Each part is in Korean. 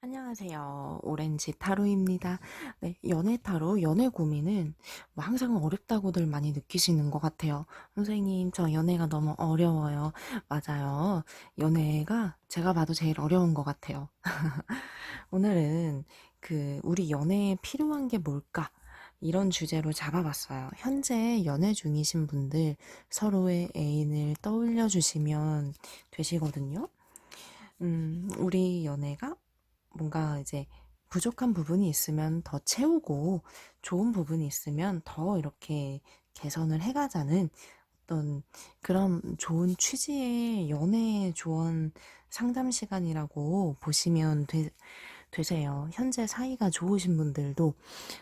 안녕하세요. 오렌지 타로입니다. 네, 연애 타로, 연애 고민은 뭐 항상 어렵다고들 많이 느끼시는 것 같아요. 선생님, 저 연애가 너무 어려워요. 맞아요. 연애가 제가 봐도 제일 어려운 것 같아요. 오늘은 우리 연애에 필요한 게 뭘까? 이런 주제로 잡아봤어요. 현재 연애 중이신 분들 서로의 애인을 떠올려 주시면 되시거든요. 우리 연애가 뭔가 이제 부족한 부분이 있으면 더 채우고 좋은 부분이 있으면 더 이렇게 개선을 해가자는 어떤 그런 좋은 취지의 연애 조언 상담 시간이라고 보시면 되세요. 현재 사이가 좋으신 분들도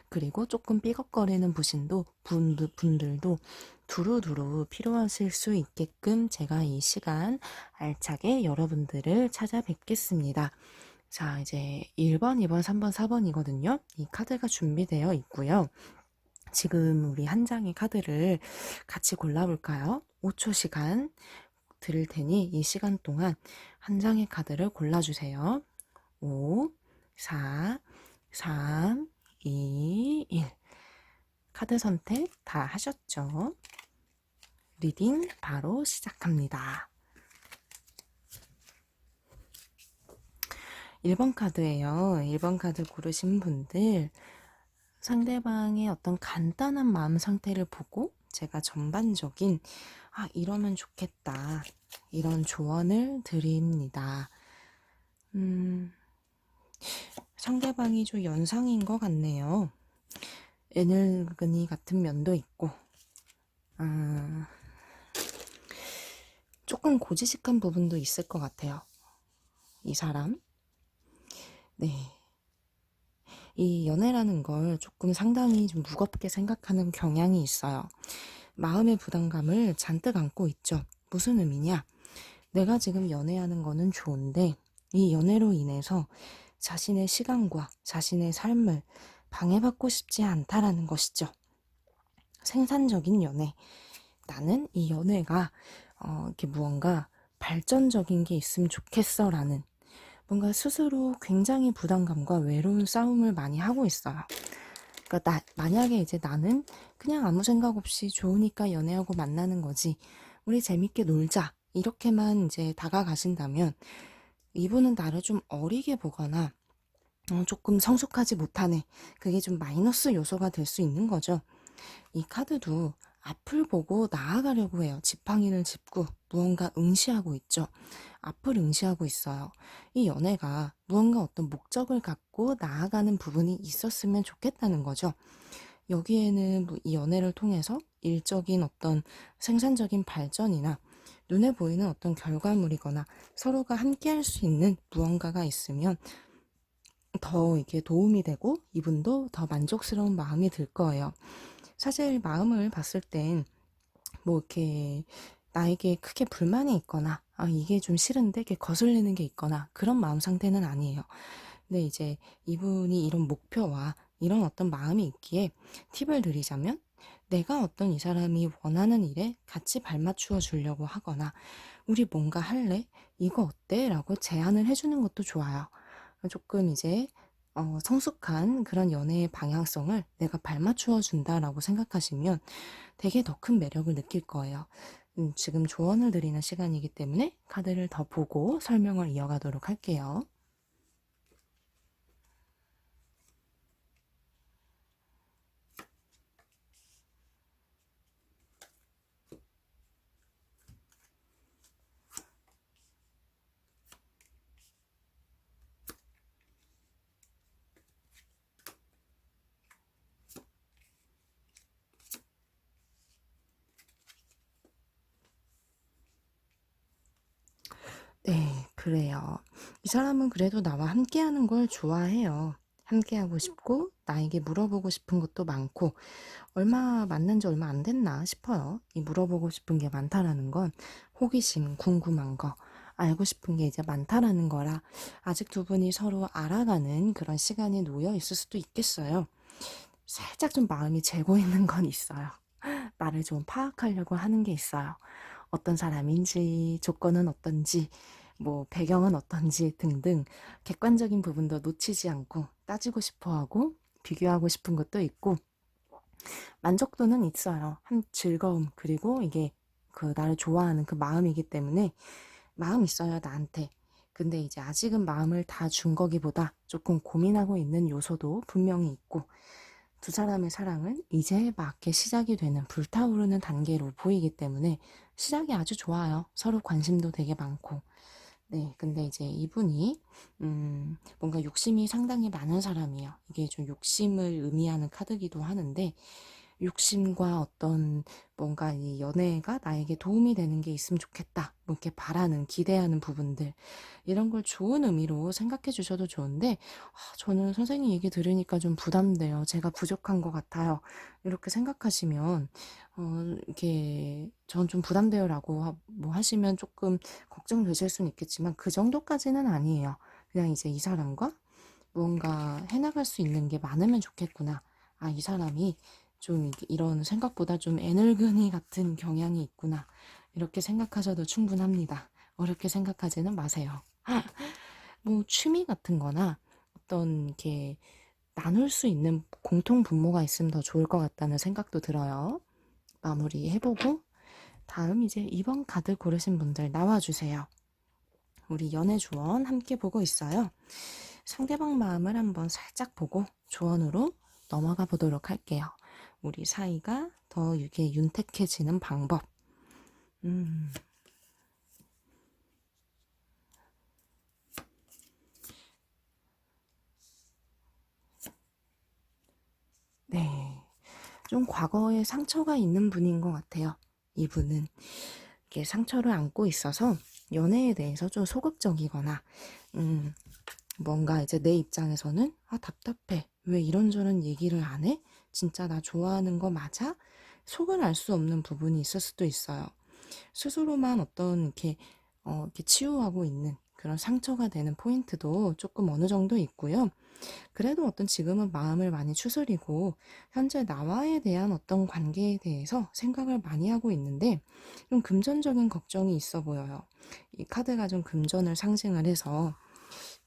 그리고 조금 삐걱거리는 분들도 두루두루 필요하실 수 있게끔 제가 이 시간 알차게 여러분들을 찾아뵙겠습니다. 자, 이제 1번, 2번, 3번, 4번이거든요. 이 카드가 준비되어 있고요. 지금 우리 한 장의 카드를 같이 골라볼까요? 5초 시간 드릴 테니 이 시간 동안 한 장의 카드를 골라주세요. 5, 4, 3, 2, 1. 카드 선택 다 하셨죠? 리딩 바로 시작합니다. 1번 카드예요. 1번 카드 고르신 분들 상대방의 어떤 간단한 마음 상태를 보고 제가 전반적인 이러면 좋겠다 이런 조언을 드립니다. 상대방이 좀 연상인 것 같네요. 에너그니 같은 면도 있고 조금 고지식한 부분도 있을 것 같아요. 이 사람. 네. 이 연애라는 걸 조금 상당히 좀 무겁게 생각하는 경향이 있어요. 마음의 부담감을 잔뜩 안고 있죠. 무슨 의미냐? 내가 지금 연애하는 거는 좋은데 이 연애로 인해서 자신의 시간과 자신의 삶을 방해받고 싶지 않다라는 것이죠. 생산적인 연애. 나는 이 연애가 이렇게 무언가 발전적인 게 있으면 좋겠어라는 뭔가 스스로 굉장히 부담감과 외로운 싸움을 많이 하고 있어요. 그러니까 만약에 이제 나는 그냥 아무 생각 없이 좋으니까 연애하고 만나는 거지. 우리 재밌게 놀자. 이렇게만 이제 다가가신다면 이분은 나를 좀 어리게 보거나 조금 성숙하지 못하네. 그게 좀 마이너스 요소가 될 수 있는 거죠. 이 카드도 앞을 보고 나아가려고 해요. 지팡이를 짚고 무언가 응시하고 있죠. 앞을 응시하고 있어요. 이 연애가 무언가 어떤 목적을 갖고 나아가는 부분이 있었으면 좋겠다는 거죠. 여기에는 뭐이 연애를 통해서 일적인 어떤 생산적인 발전이나 눈에 보이는 어떤 결과물이거나 서로가 함께 할 수 있는 무언가가 있으면 더 이게 도움이 되고 이분도 더 만족스러운 마음이 들 거예요. 사실 마음을 봤을 땐 뭐 이렇게 나에게 크게 불만이 있거나 이게 좀 싫은데 이렇게 거슬리는 게 있거나 그런 마음 상태는 아니에요. 근데 이제 이분이 이런 목표와 이런 어떤 마음이 있기에 팁을 드리자면 내가 어떤 이 사람이 원하는 일에 같이 발맞추어 주려고 하거나 우리 뭔가 할래? 이거 어때? 라고 제안을 해주는 것도 좋아요. 조금 이제 성숙한 그런 연애의 방향성을 내가 발맞추어 준다라고 생각하시면 되게 더 큰 매력을 느낄 거예요. 지금 조언을 드리는 시간이기 때문에 카드를 더 보고 설명을 이어가도록 할게요. 네, 그래요. 이 사람은 그래도 나와 함께하는 걸 좋아해요. 함께하고 싶고 나에게 물어보고 싶은 것도 많고 얼마 만난 지 얼마 안 됐나 싶어요. 이 물어보고 싶은 게 많다라는 건 호기심, 궁금한 거, 알고 싶은 게 이제 많다라는 거라 아직 두 분이 서로 알아가는 그런 시간이 놓여 있을 수도 있겠어요. 살짝 좀 마음이 재고 있는 건 있어요. 나를 좀 파악하려고 하는 게 있어요. 어떤 사람인지, 조건은 어떤지, 뭐 배경은 어떤지 등등 객관적인 부분도 놓치지 않고 따지고 싶어하고 비교하고 싶은 것도 있고 만족도는 있어요. 한 즐거움 그리고 이게 그 나를 좋아하는 그 마음이기 때문에 마음 있어요 나한테. 근데 이제 아직은 마음을 다 준 거기보다 조금 고민하고 있는 요소도 분명히 있고 두 사람의 사랑은 이제 막 이렇게 시작이 되는 불타오르는 단계로 보이기 때문에 시작이 아주 좋아요. 서로 관심도 되게 많고. 네, 근데 이제 이분이 뭔가 욕심이 상당히 많은 사람이에요. 이게 좀 욕심을 의미하는 카드기도 하는데 욕심과 어떤 뭔가 이 연애가 나에게 도움이 되는 게 있으면 좋겠다. 뭐 이렇게 바라는, 기대하는 부분들. 이런 걸 좋은 의미로 생각해 주셔도 좋은데, 저는 선생님 얘기 들으니까 좀 부담돼요. 제가 부족한 것 같아요. 이렇게 생각하시면, 이게, 전 좀 부담돼요라고 뭐 하시면 조금 걱정되실 수는 있겠지만, 그 정도까지는 아니에요. 그냥 이제 이 사람과 무언가 해나갈 수 있는 게 많으면 좋겠구나. 아, 이 사람이 좀 이런 생각보다 좀 애늙은이 같은 경향이 있구나. 이렇게 생각하셔도 충분합니다. 어렵게 생각하지는 마세요. 뭐 취미 같은 거나 어떤 이렇게 나눌 수 있는 공통 분모가 있으면 더 좋을 것 같다는 생각도 들어요. 마무리 해보고 다음 이제 2번 카드 고르신 분들 나와주세요. 우리 연애 조언 함께 보고 있어요. 상대방 마음을 한번 살짝 보고 조언으로 넘어가 보도록 할게요. 우리 사이가 더 이게 윤택해지는 방법. 네. 좀 과거에 상처가 있는 분인 것 같아요. 이분은 이게 상처를 안고 있어서 연애에 대해서 좀 소극적이거나 뭔가 이제 내 입장에서는 답답해. 왜 이런저런 얘기를 안 해? 진짜 나 좋아하는 거 맞아? 속을 알 수 없는 부분이 있을 수도 있어요. 스스로만 어떤 이렇게 치유하고 있는 그런 상처가 되는 포인트도 조금 어느 정도 있고요. 그래도 어떤 지금은 마음을 많이 추스리고 현재 나와에 대한 어떤 관계에 대해서 생각을 많이 하고 있는데 좀 금전적인 걱정이 있어 보여요. 이 카드가 좀 금전을 상징을 해서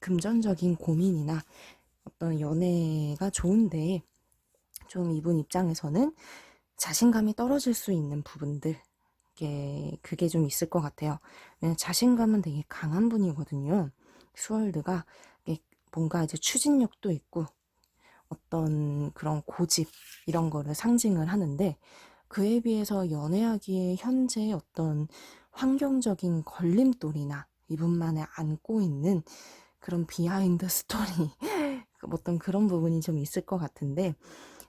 금전적인 고민이나 어떤 연애가 좋은데 좀 이분 입장에서는 자신감이 떨어질 수 있는 부분들 그게 좀 있을 것 같아요. 자신감은 되게 강한 분이거든요. 스월드가 뭔가 이제 추진력도 있고 어떤 그런 고집 이런 거를 상징을 하는데 그에 비해서 연애하기에 현재 어떤 환경적인 걸림돌이나 이분만의 안고 있는 그런 비하인드 스토리 어떤 그런 부분이 좀 있을 것 같은데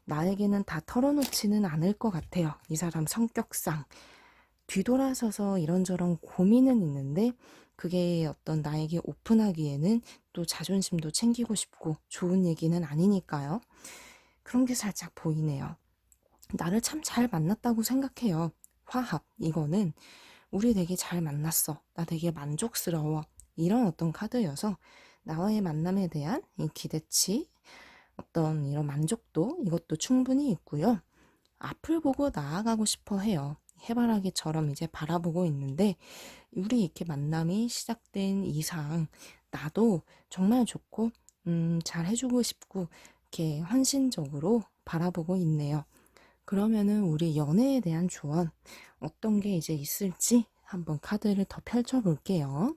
나에게는 다 털어놓지는 않을 것 같아요. 이 사람 성격상 뒤돌아서서 이런저런 고민은 있는데 그게 어떤 나에게 오픈하기에는 또 자존심도 챙기고 싶고 좋은 얘기는 아니니까요. 그런 게 살짝 보이네요. 나를 참 잘 만났다고 생각해요. 화합, 이거는 우리 되게 잘 만났어. 나 되게 만족스러워. 이런 어떤 카드여서 나와의 만남에 대한 이 기대치, 어떤 이런 만족도, 이것도 충분히 있고요. 앞을 보고 나아가고 싶어 해요. 해바라기처럼 이제 바라보고 있는데 우리 이렇게 만남이 시작된 이상 나도 정말 좋고 잘 해주고 싶고 이렇게 헌신적으로 바라보고 있네요. 그러면은 우리 연애에 대한 조언 어떤 게 이제 있을지 한번 카드를 더 펼쳐 볼게요.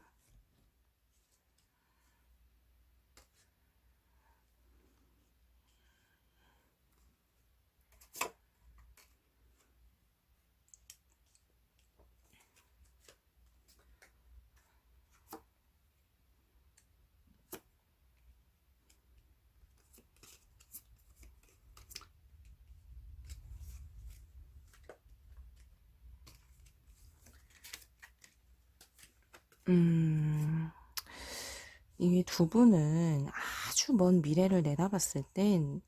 이 두 분은 아주 먼 미래를 내다봤을 땐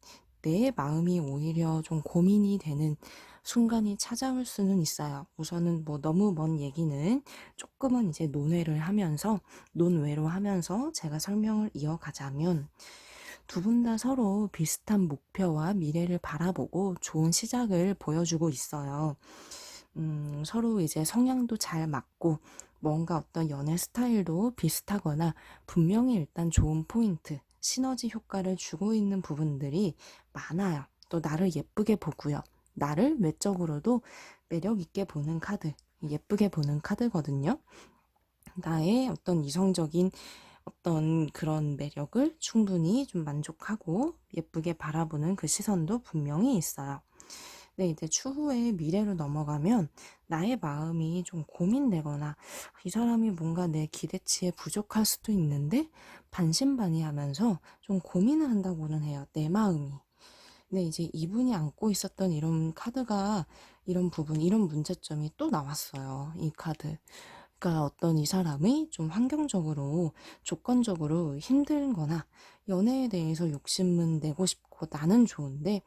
내 마음이 오히려 좀 고민이 되는 순간이 찾아올 수는 있어요. 우선은 뭐 너무 먼 얘기는 조금은 이제 논외로 하면서 제가 설명을 이어가자면 두 분 다 서로 비슷한 목표와 미래를 바라보고 좋은 시작을 보여주고 있어요. 서로 이제 성향도 잘 맞고 뭔가 어떤 연애 스타일도 비슷하거나 분명히 일단 좋은 포인트, 시너지 효과를 주고 있는 부분들이 많아요. 또 나를 예쁘게 보고요. 나를 외적으로도 매력 있게 보는 카드, 예쁘게 보는 카드거든요. 나의 어떤 이성적인 어떤 그런 매력을 충분히 좀 만족하고 예쁘게 바라보는 그 시선도 분명히 있어요. 네, 이제 추후에 미래로 넘어가면 나의 마음이 좀 고민되거나 이 사람이 뭔가 내 기대치에 부족할 수도 있는데 반신반의하면서 좀 고민을 한다고는 해요. 내 마음이. 근데 이제 이분이 안고 있었던 이런 카드가 이런 부분, 이런 문제점이 또 나왔어요. 이 카드. 그러니까 어떤 이 사람이 좀 환경적으로, 조건적으로 힘든 거나 연애에 대해서 욕심은 내고 싶고 나는 좋은데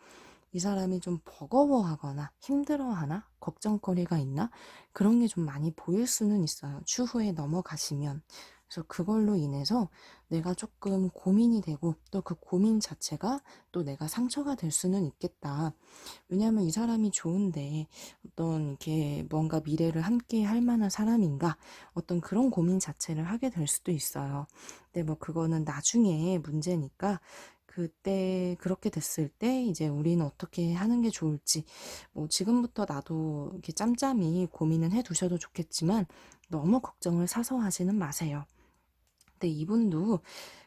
이 사람이 좀 버거워하거나 힘들어하나 걱정거리가 있나 그런 게 좀 많이 보일 수는 있어요. 추후에 넘어가시면. 그래서 그걸로 인해서 내가 조금 고민이 되고 또 그 고민 자체가 또 내가 상처가 될 수는 있겠다. 왜냐하면 이 사람이 좋은데 어떤 이렇게 뭔가 미래를 함께 할 만한 사람인가 어떤 그런 고민 자체를 하게 될 수도 있어요. 근데 뭐 그거는 나중에 문제니까 그때 그렇게 됐을 때 이제 우리는 어떻게 하는 게 좋을지 뭐 지금부터 나도 이렇게 짬짬이 고민은 해 두셔도 좋겠지만 너무 걱정을 사서 하지는 마세요. 근데 이분도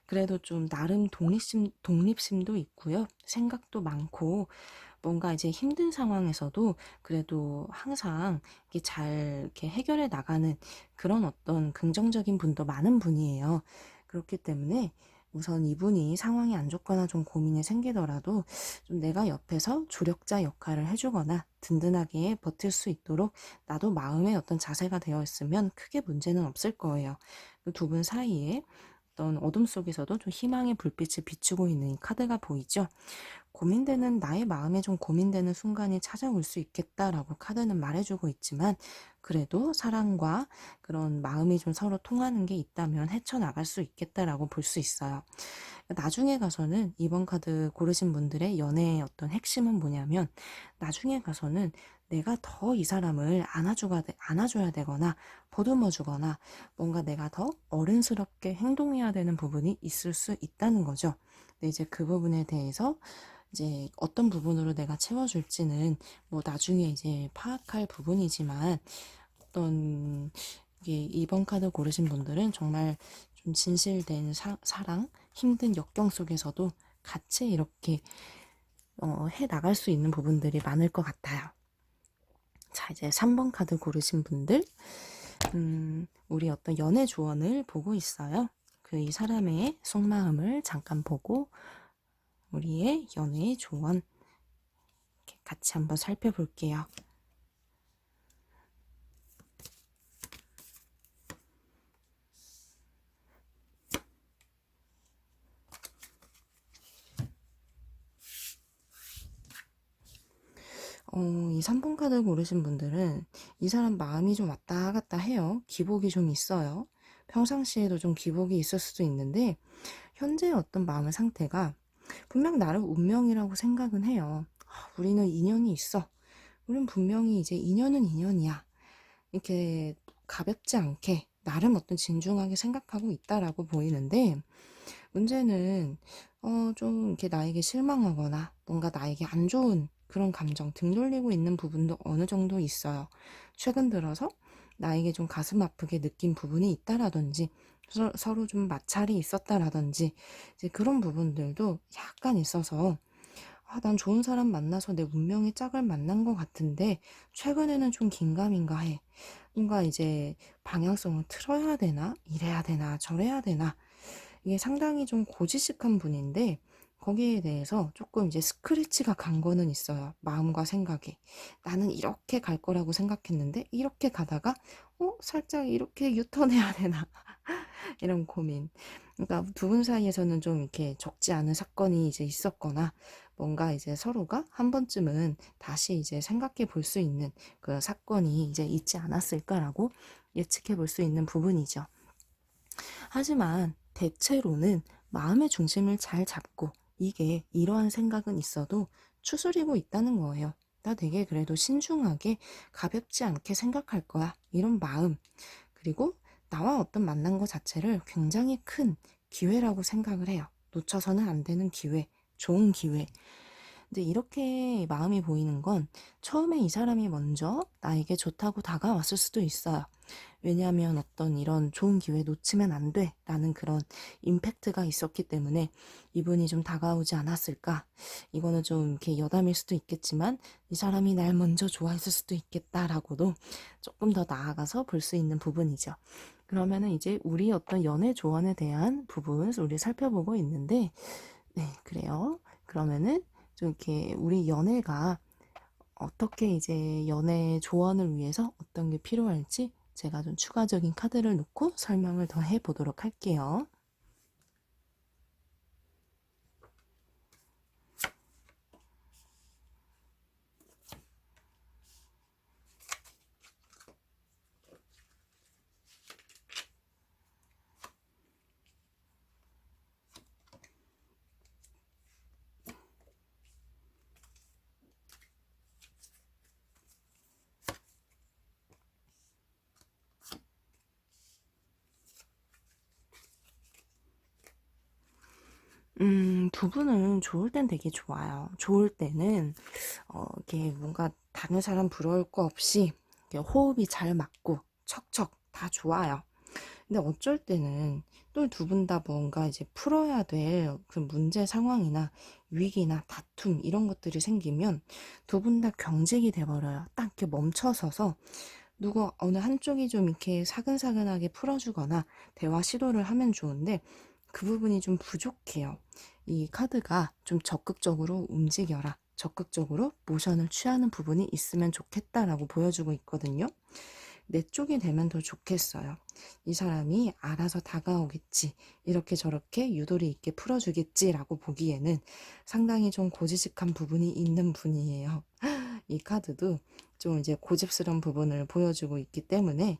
그래도 좀 나름 독립심도 있고요. 생각도 많고 뭔가 이제 힘든 상황에서도 그래도 항상 이렇게 잘 이렇게 해결해 나가는 그런 어떤 긍정적인 분도 많은 분이에요. 그렇기 때문에 우선 이분이 상황이 안 좋거나 좀 고민이 생기더라도 좀 내가 옆에서 조력자 역할을 해주거나 든든하게 버틸 수 있도록 나도 마음의 어떤 자세가 되어 있으면 크게 문제는 없을 거예요. 두 분 사이에 어떤 어둠 속에서도 좀 희망의 불빛을 비추고 있는 이 카드가 보이죠? 고민되는 나의 마음에 좀 고민되는 순간이 찾아올 수 있겠다라고 카드는 말해주고 있지만 그래도 사랑과 그런 마음이 좀 서로 통하는 게 있다면 헤쳐나갈 수 있겠다라고 볼 수 있어요. 나중에 가서는 이번 카드 고르신 분들의 연애의 어떤 핵심은 뭐냐면 나중에 가서는 내가 더 이 사람을 안아줘야 되거나 보듬어 주거나 뭔가 내가 더 어른스럽게 행동해야 되는 부분이 있을 수 있다는 거죠. 근데 이제 그 부분에 대해서 이제 어떤 부분으로 내가 채워줄지는 뭐 나중에 이제 파악할 부분이지만 어떤 이게 이번 카드 고르신 분들은 정말 좀 진실된 사랑, 힘든 역경 속에서도 같이 이렇게 해 나갈 수 있는 부분들이 많을 것 같아요. 자, 이제 3번 카드 고르신 분들, 우리 어떤 연애 조언을 보고 있어요. 그 이 사람의 속마음을 잠깐 보고 우리의 연애 조언 같이 한번 살펴볼게요. 이 3번 카드 고르신 분들은 이 사람 마음이 좀 왔다 갔다 해요. 기복이 좀 있어요. 평상시에도 좀 기복이 있을 수도 있는데 현재 어떤 마음의 상태가 분명 나를 운명이라고 생각은 해요. 우리는 인연이 있어. 우린 분명히 이제 인연은 인연이야. 이렇게 가볍지 않게 나름 어떤 진중하게 생각하고 있다라고 보이는데 문제는 좀 이렇게 나에게 실망하거나 뭔가 나에게 안 좋은 그런 감정 등 돌리고 있는 부분도 어느 정도 있어요. 최근 들어서 나에게 좀 가슴 아프게 느낀 부분이 있다라든지 서로 좀 마찰이 있었다라든지 이제 그런 부분들도 약간 있어서 난 좋은 사람 만나서 내 운명의 짝을 만난 것 같은데 최근에는 좀 긴가민가해. 뭔가 이제 방향성을 틀어야 되나? 이래야 되나? 저래야 되나? 이게 상당히 좀 고지식한 분인데 거기에 대해서 조금 이제 스크래치가 간 거는 있어요. 마음과 생각에. 나는 이렇게 갈 거라고 생각했는데 이렇게 가다가 살짝 이렇게 유턴해야 되나? 이런 고민. 그러니까 두 분 사이에서는 좀 이렇게 적지 않은 사건이 이제 있었거나 뭔가 이제 서로가 한 번쯤은 다시 이제 생각해 볼 수 있는 그 사건이 이제 있지 않았을까라고 예측해 볼 수 있는 부분이죠. 하지만 대체로는 마음의 중심을 잘 잡고 이게 이러한 생각은 있어도 추스리고 있다는 거예요. 나 되게 그래도 신중하게 가볍지 않게 생각할 거야. 이런 마음. 그리고 나와 어떤 만난 것 자체를 굉장히 큰 기회라고 생각을 해요. 놓쳐서는 안 되는 기회, 좋은 기회. 근데 이렇게 마음이 보이는 건 처음에 이 사람이 먼저 나에게 좋다고 다가왔을 수도 있어요. 왜냐하면 어떤 이런 좋은 기회 놓치면 안 돼 라는 그런 임팩트가 있었기 때문에 이분이 좀 다가오지 않았을까. 이거는 좀 이렇게 여담일 수도 있겠지만 이 사람이 날 먼저 좋아했을 수도 있겠다라고도 조금 더 나아가서 볼 수 있는 부분이죠. 그러면은 이제 우리 어떤 연애 조언에 대한 부분 우리 살펴보고 있는데, 네, 그래요. 그러면은 좀 이렇게 우리 연애가 어떻게 이제 연애 조언을 위해서 어떤 게 필요할지 제가 좀 추가적인 카드를 놓고 설명을 더 해보도록 할게요. 두 분은 좋을 땐 되게 좋아요. 좋을 때는, 이게 뭔가 다른 사람 부러울 거 없이 이렇게 호흡이 잘 맞고 척척 다 좋아요. 근데 어쩔 때는 또 두 분 다 뭔가 이제 풀어야 될 그 문제 상황이나 위기나 다툼 이런 것들이 생기면 두 분 다 경직이 돼버려요. 딱 이렇게 멈춰서서 누구 어느 한쪽이 좀 이렇게 사근사근하게 풀어주거나 대화 시도를 하면 좋은데 그 부분이 좀 부족해요. 이 카드가 좀 적극적으로 움직여라. 적극적으로 모션을 취하는 부분이 있으면 좋겠다라고 보여주고 있거든요. 내 쪽이 되면 더 좋겠어요. 이 사람이 알아서 다가오겠지. 이렇게 저렇게 유도리 있게 풀어주겠지라고 보기에는 상당히 좀 고지식한 부분이 있는 분이에요. 이 카드도 좀 이제 고집스러운 부분을 보여주고 있기 때문에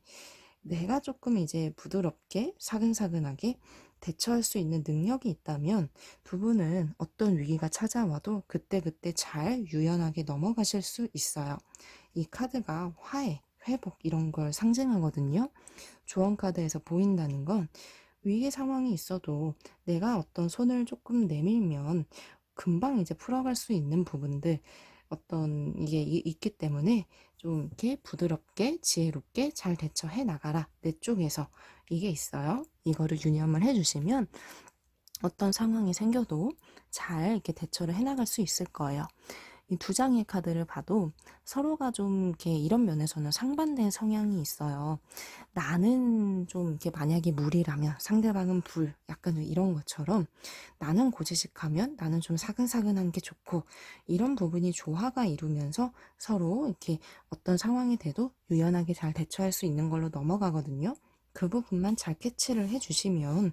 내가 조금 이제 부드럽게 사근사근하게 대처할 수 있는 능력이 있다면 두 분은 어떤 위기가 찾아와도 그때그때 잘 유연하게 넘어가실 수 있어요. 이 카드가 화해, 회복 이런 걸 상징하거든요. 조언 카드에서 보인다는 건 위기 상황이 있어도 내가 어떤 손을 조금 내밀면 금방 이제 풀어갈 수 있는 부분들 어떤 이게 있기 때문에 좀 이렇게 부드럽게 지혜롭게 잘 대처해 나가라 내 쪽에서 이게 있어요. 이거를 유념을 해주시면 어떤 상황이 생겨도 잘 이렇게 대처를 해나갈 수 있을 거예요. 이 두 장의 카드를 봐도 서로가 좀 이렇게 이런 면에서는 상반된 성향이 있어요. 나는 좀 이렇게 만약에 물이라면 상대방은 불, 약간 이런 것처럼 나는 고지식하면 나는 좀 사근사근한 게 좋고 이런 부분이 조화가 이루면서 서로 이렇게 어떤 상황이 돼도 유연하게 잘 대처할 수 있는 걸로 넘어가거든요. 그 부분만 잘 캐치를 해주시면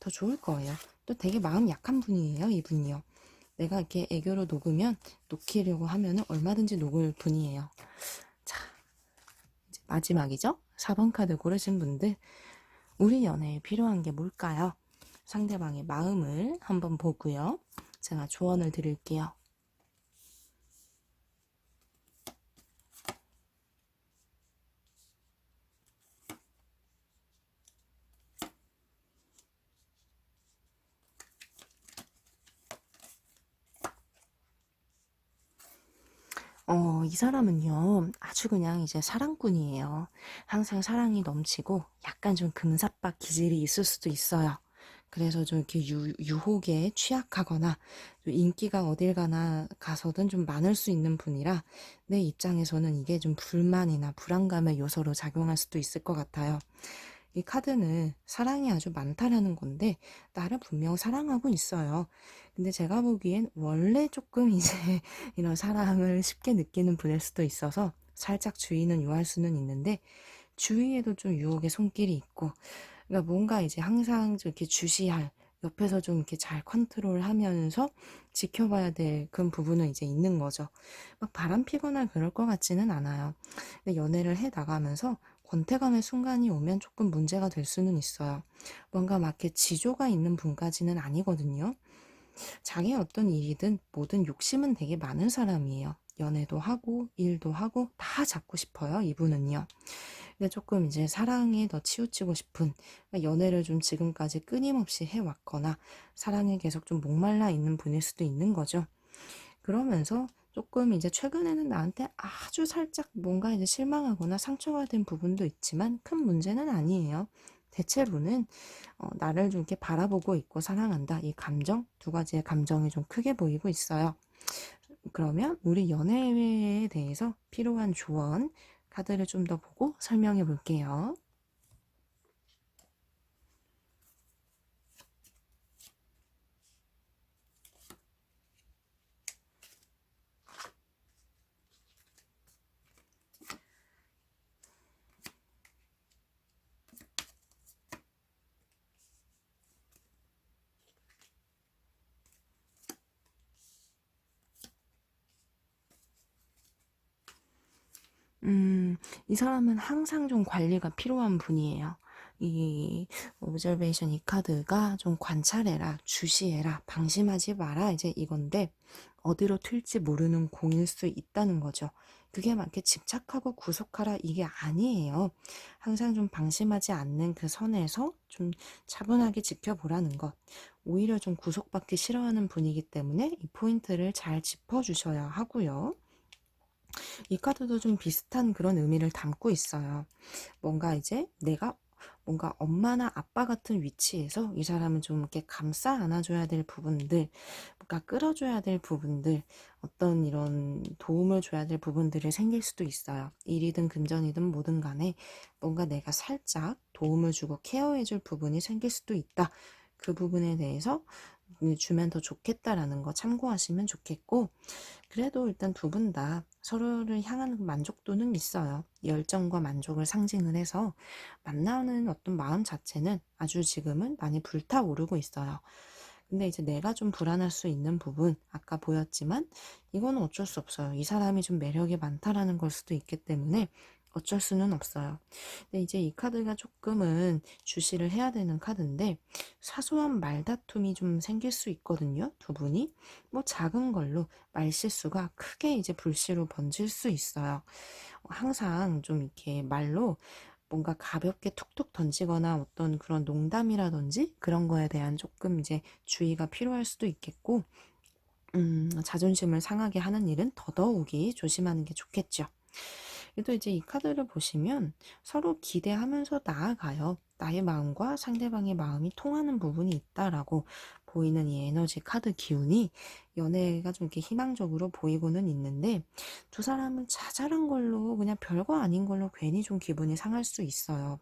더 좋을 거예요. 또 되게 마음 약한 분이에요, 이분이요. 내가 이렇게 애교로 녹으면 녹이려고 하면은 얼마든지 녹을 분이에요. 자, 이제 마지막이죠? 4번 카드 고르신 분들, 우리 연애에 필요한 게 뭘까요? 상대방의 마음을 한번 보고요. 제가 조언을 드릴게요. 이 사람은요, 아주 그냥 이제 사랑꾼이에요. 항상 사랑이 넘치고 약간 좀 금사빠 기질이 있을 수도 있어요. 그래서 좀 이렇게 유혹에 취약하거나 좀 인기가 어딜 가나 가서든 좀 많을 수 있는 분이라 내 입장에서는 이게 좀 불만이나 불안감의 요소로 작용할 수도 있을 것 같아요. 이 카드는 사랑이 아주 많다라는 건데 나를 분명 사랑하고 있어요. 근데 제가 보기엔 원래 조금 이제 이런 사랑을 쉽게 느끼는 분일 수도 있어서 살짝 주의는 요할 수는 있는데 주위에도 좀 유혹의 손길이 있고 그러니까 뭔가 이제 항상 좀 이렇게 주시할 옆에서 좀 이렇게 잘 컨트롤하면서 지켜봐야 될 그런 부분은 이제 있는 거죠. 막 바람 피거나 그럴 것 같지는 않아요. 근데 연애를 해 나가면서 권태감의 순간이 오면 조금 문제가 될 수는 있어요. 뭔가 막 이렇게 지조가 있는 분까지는 아니거든요. 자기 어떤 일이든 뭐든 욕심은 되게 많은 사람이에요. 연애도 하고 일도 하고 다 잡고 싶어요. 이분은요. 근데 조금 이제 사랑에 더 치우치고 싶은, 그러니까 연애를 좀 지금까지 끊임없이 해왔거나 사랑에 계속 좀 목말라 있는 분일 수도 있는 거죠. 그러면서 조금 이제 최근에는 나한테 아주 살짝 뭔가 이제 실망하거나 상처가 된 부분도 있지만 큰 문제는 아니에요. 대체로는 나를 좀 이렇게 바라보고 있고 사랑한다. 이 감정, 두 가지의 감정이 좀 크게 보이고 있어요. 그러면 우리 연애에 대해서 필요한 조언, 카드를 좀 더 보고 설명해 볼게요. 이 사람은 항상 좀 관리가 필요한 분이에요. 이 오브저베이션 이 카드가 좀 관찰해라, 주시해라, 방심하지 마라 이제 이건데 어디로 튈지 모르는 공일 수 있다는 거죠. 그게 막 이렇게 집착하고 구속하라 이게 아니에요. 항상 좀 방심하지 않는 그 선에서 좀 차분하게 지켜보라는 것. 오히려 좀 구속받기 싫어하는 분이기 때문에 이 포인트를 잘 짚어주셔야 하고요. 이 카드도 좀 비슷한 그런 의미를 담고 있어요. 뭔가 이제 내가 뭔가 엄마나 아빠 같은 위치에서 이 사람은 좀 이렇게 감싸 안아줘야 될 부분들, 뭔가 끌어줘야 될 부분들, 어떤 이런 도움을 줘야 될 부분들이 생길 수도 있어요. 일이든 금전이든 뭐든 간에 뭔가 내가 살짝 도움을 주고 케어해줄 부분이 생길 수도 있다. 그 부분에 대해서 주면 더 좋겠다라는 거 참고하시면 좋겠고, 그래도 일단 두 분 다 서로를 향하는 만족도는 있어요. 열정과 만족을 상징을 해서 만나는 어떤 마음 자체는 아주 지금은 많이 불타오르고 있어요. 근데 이제 내가 좀 불안할 수 있는 부분, 아까 보였지만 이거는 어쩔 수 없어요. 이 사람이 좀 매력이 많다라는 걸 수도 있기 때문에 어쩔 수는 없어요. 근데 이제 이 카드가 조금은 주시를 해야 되는 카드인데 사소한 말다툼이 좀 생길 수 있거든요. 두 분이 뭐 작은 걸로 말실수가 크게 이제 불씨로 번질 수 있어요. 항상 좀 이렇게 말로 뭔가 가볍게 툭툭 던지거나 어떤 그런 농담이라든지 그런 거에 대한 조금 이제 주의가 필요할 수도 있겠고, 자존심을 상하게 하는 일은 더더욱이 조심하는 게 좋겠죠. 또 이제 이 카드를 보시면 서로 기대하면서 나아가요. 나의 마음과 상대방의 마음이 통하는 부분이 있다라고 보이는 이 에너지 카드 기운이 연애가 좀 이렇게 희망적으로 보이고는 있는데 두 사람은 자잘한 걸로 그냥 별거 아닌 걸로 괜히 좀 기분이 상할 수 있어요.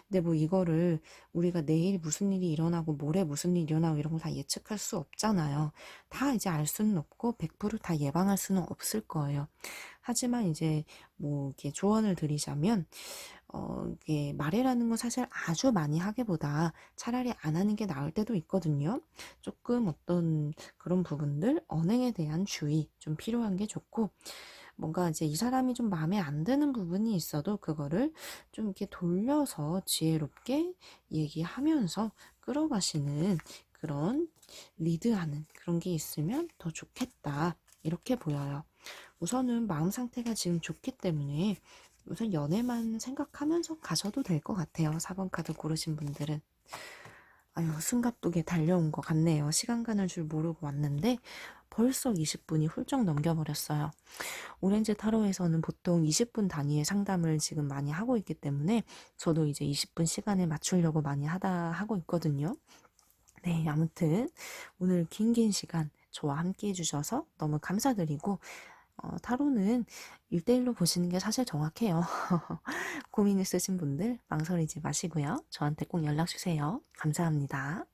근데 뭐 이거를 우리가 내일 무슨 일이 일어나고 모레 무슨 일이 일어나고 이런 거 다 예측할 수 없잖아요. 다 이제 알 수는 없고 100%다 예방할 수는 없을 거예요. 하지만 이제 뭐 이렇게 조언을 드리자면 이게 말이라는 건 사실 아주 많이 하기보다 차라리 안 하는 게 나을 때도 있거든요. 조금 어떤 그런 부분들 언행에 대한 주의 좀 필요한 게 좋고, 뭔가 이제 이 사람이 좀 마음에 안 드는 부분이 있어도 그거를 좀 이렇게 돌려서 지혜롭게 얘기하면서 끌어가시는 그런 리드하는 그런 게 있으면 더 좋겠다. 이렇게 보여요. 우선은 마음 상태가 지금 좋기 때문에 우선 연애만 생각하면서 가셔도 될 것 같아요. 4번 카드 고르신 분들은. 아유, 숨가쁘게 달려온 것 같네요. 시간 가는 줄 모르고 왔는데 벌써 20분이 훌쩍 넘겨버렸어요. 오렌지 타로에서는 보통 20분 단위의 상담을 지금 많이 하고 있기 때문에 저도 이제 20분 시간에 맞추려고 많이 하고 있거든요. 네, 아무튼 오늘 긴 시간 저와 함께 해주셔서 너무 감사드리고, 타로는 1대1로 보시는 게 사실 정확해요. 고민 있으신 분들 망설이지 마시고요. 저한테 꼭 연락 주세요. 감사합니다.